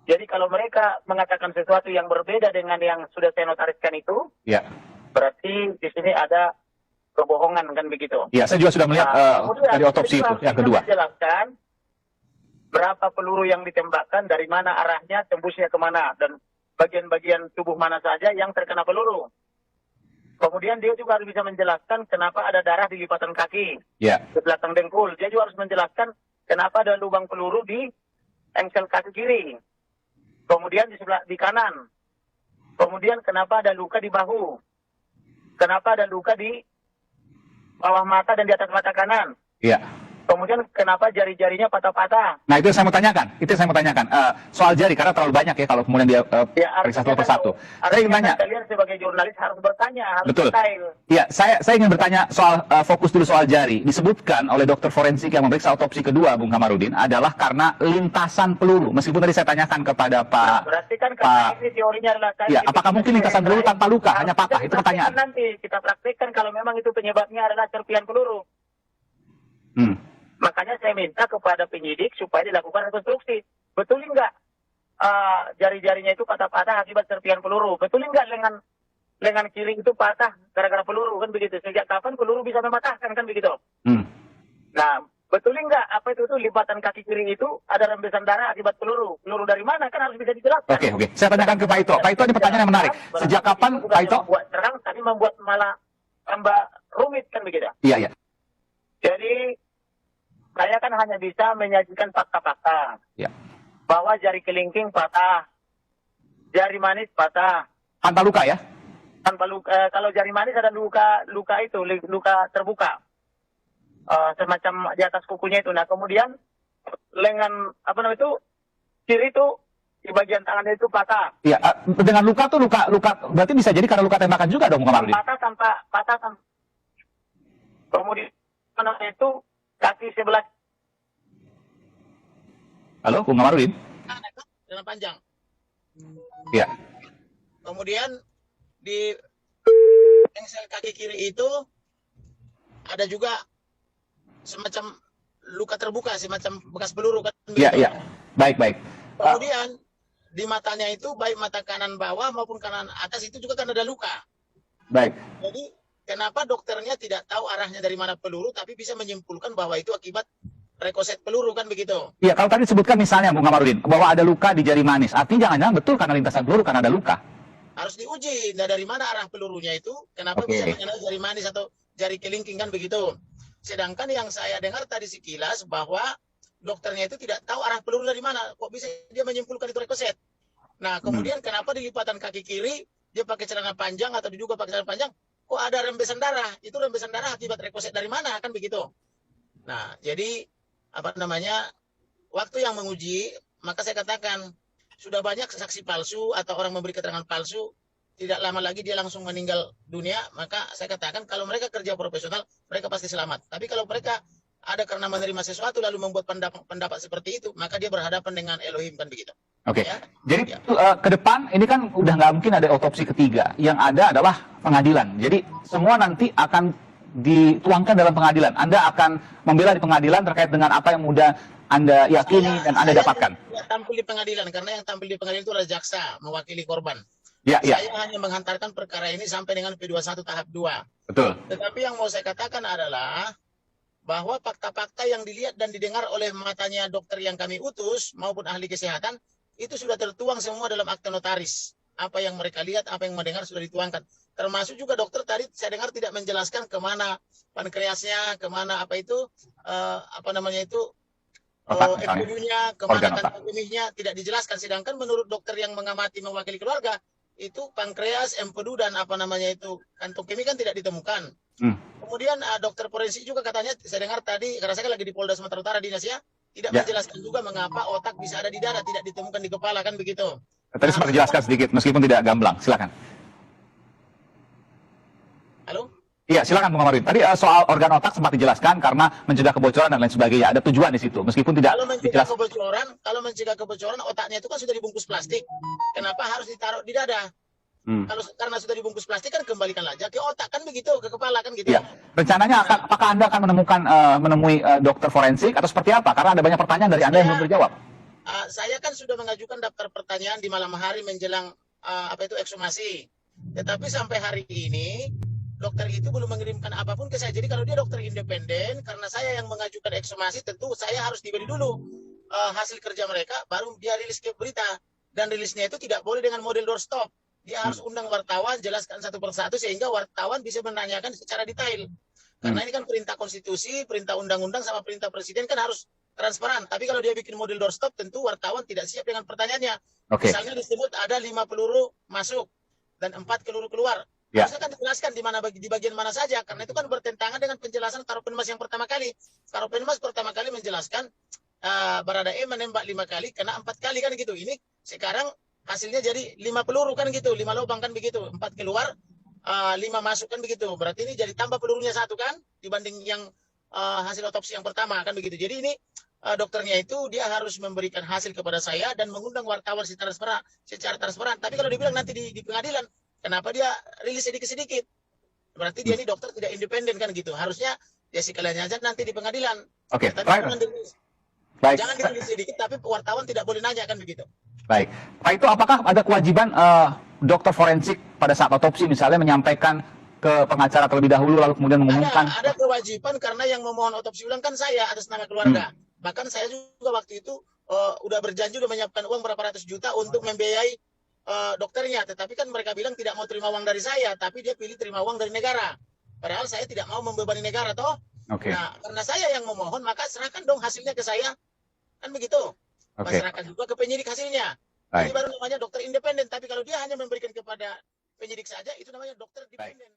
Jadi kalau mereka mengatakan sesuatu yang berbeda dengan yang sudah saya notariskan itu, Ya. berarti di sini ada kebohongan kan begitu. Ya, saya juga sudah melihat kemudian dari otopsi itu yang kedua. Menjelaskan berapa peluru yang ditembakkan, dari mana arahnya, tembusnya kemana, dan bagian-bagian tubuh mana saja yang terkena peluru. Kemudian dia juga harus bisa menjelaskan kenapa ada darah di lipatan kaki, Ya. di belakang dengkul. Dia juga harus menjelaskan kenapa ada lubang peluru di engsel kaki kiri. Kemudian di sebelah di kanan. Kemudian kenapa ada luka di bahu. Kenapa ada luka di bawah mata dan di atas mata kanan. Iya. Kemudian kenapa jari-jarinya patah-patah. Nah, itu yang saya mau tanyakan. Soal jari, karena terlalu banyak ya kalau kemudian dia periksa satu persatu. Saya ingin tanya. Kalian sebagai jurnalis harus bertanya, harus Betul. detail. Iya, saya ingin bertanya soal fokus dulu soal jari. Disebutkan oleh dokter forensik yang memeriksa otopsi kedua, Bung Kamarudin, adalah karena lintasan peluru. Meskipun tadi saya tanyakan kepada Pak. Berarti kan karena ini teorinya adalah. Ya, apakah mungkin lintasan peluru tanpa luka, hanya patah? Itu pertanyaan. Nanti kita praktekkan kalau memang itu penyebabnya adalah serpihan peluru. Makanya saya minta kepada penyidik supaya dilakukan rekonstruksi. Betul nggak jari-jarinya itu patah-patah akibat serpihan peluru? Betul nggak lengan kiri itu patah gara-gara peluru kan begitu? Sejak kapan peluru bisa mematahkan kan begitu? Nah, betul nggak apa itu lipatan kaki kiri itu ada rembesan darah akibat peluru? Peluru dari mana kan harus bisa dijelaskan. Oke. Saya tanyakan ke Pak Ito. Pak Ito, ini pertanyaan yang menarik. Sejak kapan Pak Ito? Membuat terang, tapi membuat malah tambah rumit kan begitu? Iya. Jadi saya kan hanya bisa menyajikan fakta-fakta. Ya. Bahwa jari kelingking patah, jari manis patah. Tanpa luka ya? Tanpa luka. Kalau jari manis ada luka itu, luka terbuka. Semacam di atas kukunya itu. Nah, kemudian lengan kiri itu di bagian tangannya itu patah. Iya. Dengan luka tuh luka berarti bisa jadi karena luka tembakan juga dong, Kamarudin? Patah tanpa. Kemudian itu kaki sebelah. Halo, Bung Kamarudin? Dengan panjang. Iya. Kemudian di engsel kaki kiri itu ada juga semacam luka terbuka, semacam bekas peluru kan. Iya. Baik. Kemudian di matanya itu baik mata kanan bawah maupun kanan atas itu juga kan ada luka. Baik. Jadi kenapa dokternya tidak tahu arahnya dari mana peluru tapi bisa menyimpulkan bahwa itu akibat rekoset peluru kan begitu? Iya, kalau tadi disebutkan misalnya Bung Kamarudin bahwa ada luka di jari manis, artinya jangan-jangan betul karena lintasan peluru karena ada luka. Harus diuji dari mana arah pelurunya itu, kenapa bisa mengenai jari manis atau jari kelingking kan begitu. Sedangkan yang saya dengar tadi sekilas bahwa dokternya itu tidak tahu arah peluru dari mana, kok bisa dia menyimpulkan itu rekoset. Nah, kemudian kenapa di lipatan kaki kiri dia pakai celana panjang atau diduga pakai celana panjang, kok ada rembesan darah? Itu rembesan darah akibat rekoset dari mana kan begitu. Nah, jadi waktu yang menguji, maka saya katakan sudah banyak saksi palsu atau orang memberi keterangan palsu, tidak lama lagi dia langsung meninggal dunia, maka saya katakan kalau mereka kerja profesional, mereka pasti selamat. Tapi kalau mereka ada karena menerima sesuatu lalu membuat pendapat seperti itu, maka dia berhadapan dengan Elohim kan begitu. Oke. Jadi ke depan ini kan udah nggak mungkin ada otopsi ketiga, yang ada adalah pengadilan. Jadi semua nanti akan dituangkan dalam pengadilan. Anda akan membela di pengadilan terkait dengan apa yang mudah Anda yakini dan Anda dapatkan. Saya tampil di pengadilan karena yang tampil di pengadilan itu adalah jaksa mewakili korban. Ya. Saya hanya menghantarkan perkara ini sampai dengan P21 tahap 2. Betul. Tetapi yang mau saya katakan adalah bahwa fakta-fakta yang dilihat dan didengar oleh matanya dokter yang kami utus maupun ahli kesehatan itu sudah tertuang semua dalam akte notaris. Apa yang mereka lihat, apa yang mendengar sudah dituangkan. Termasuk juga dokter tadi saya dengar tidak menjelaskan kemana pankreasnya, kemana empedunya, kemana kantong kemihnya tidak dijelaskan. Sedangkan menurut dokter yang mengamati mewakili keluarga itu pankreas, empedu dan kantong kemih kan tidak ditemukan. Kemudian dokter forensik juga katanya saya dengar tadi karena saya lagi di Polda Sumatera Utara dinas ya, tidak menjelaskan juga mengapa otak bisa ada di dada tidak ditemukan di kepala kan begitu. Tadi sempat dijelaskan sedikit meskipun tidak gamblang. Silakan. Halo? Iya, silakan Bung Kamarudin. Tadi soal organ otak sempat dijelaskan karena mencegah kebocoran dan lain sebagainya. Ada tujuan di situ meskipun tidak dijelaskan. Kalau mencegah kebocoran otaknya itu kan sudah dibungkus plastik. Kenapa harus ditaruh di dada? Kalau karena sudah dibungkus plastik kan kembalikan aja ke otak kan begitu, ke kepala kan gitu. Iya. Rencananya apakah Anda akan menemui dokter forensik atau seperti apa? Karena ada banyak pertanyaan dari Anda yang belum terjawab. saya kan sudah mengajukan daftar pertanyaan di malam hari menjelang ekshumasi. Tetapi sampai hari ini dokter itu belum mengirimkan apapun ke saya. Jadi kalau dia dokter independen, karena saya yang mengajukan ekshumasi, tentu saya harus diberi dulu hasil kerja mereka, baru dia rilis ke berita. Dan rilisnya itu tidak boleh dengan model doorstop. Dia harus undang wartawan, jelaskan satu persatu sehingga wartawan bisa menanyakan secara detail. Karena ini kan perintah konstitusi, perintah undang-undang sama perintah presiden kan harus transparan. Tapi kalau dia bikin model doorstop, tentu wartawan tidak siap dengan pertanyaannya. Misalnya disebut ada 5 peluru masuk dan 4 peluru keluar. Harusnya kan dijelaskan di bagian mana saja, karena itu kan bertentangan dengan penjelasan Karopenmas yang pertama kali. Karopenmas pertama kali menjelaskan Baradae menembak 5 kali, kena 4 kali kan gitu. Ini sekarang hasilnya jadi 5 peluru kan gitu, 5 lubang kan begitu, 4 keluar, 5 masuk kan begitu. Berarti ini jadi tambah pelurunya 1 kan, dibanding yang hasil otopsi yang pertama kan begitu. Jadi ini dokternya itu dia harus memberikan hasil kepada saya dan mengundang wartawan secara transparan. Tapi kalau dibilang nanti di pengadilan, kenapa dia rilis sedikit-sedikit? Berarti dia ini dokter tidak independen kan gitu. Harusnya dia sekalian aja nanti di pengadilan. Oke, baik. Jangan dirilis sedikit, tapi wartawan tidak boleh nanya kan begitu. Baik. Pak itu apakah ada kewajiban dokter forensik pada saat otopsi misalnya menyampaikan ke pengacara terlebih dahulu lalu kemudian mengumumkan? Ada kewajiban karena yang memohon otopsi ulang kan saya atas nama keluarga. Bahkan saya juga waktu itu udah berjanji udah menyiapkan uang berapa ratus juta untuk membiayai dokternya. Tetapi kan mereka bilang tidak mau terima uang dari saya, tapi dia pilih terima uang dari negara. Padahal saya tidak mau membebani negara toh. Nah, karena saya yang memohon, maka serahkan dong hasilnya ke saya. Kan begitu. Masyarakat juga ke penyidik hasilnya. Ini baru namanya dokter independen. Tapi kalau dia hanya memberikan kepada penyidik saja, itu namanya dokter dependen.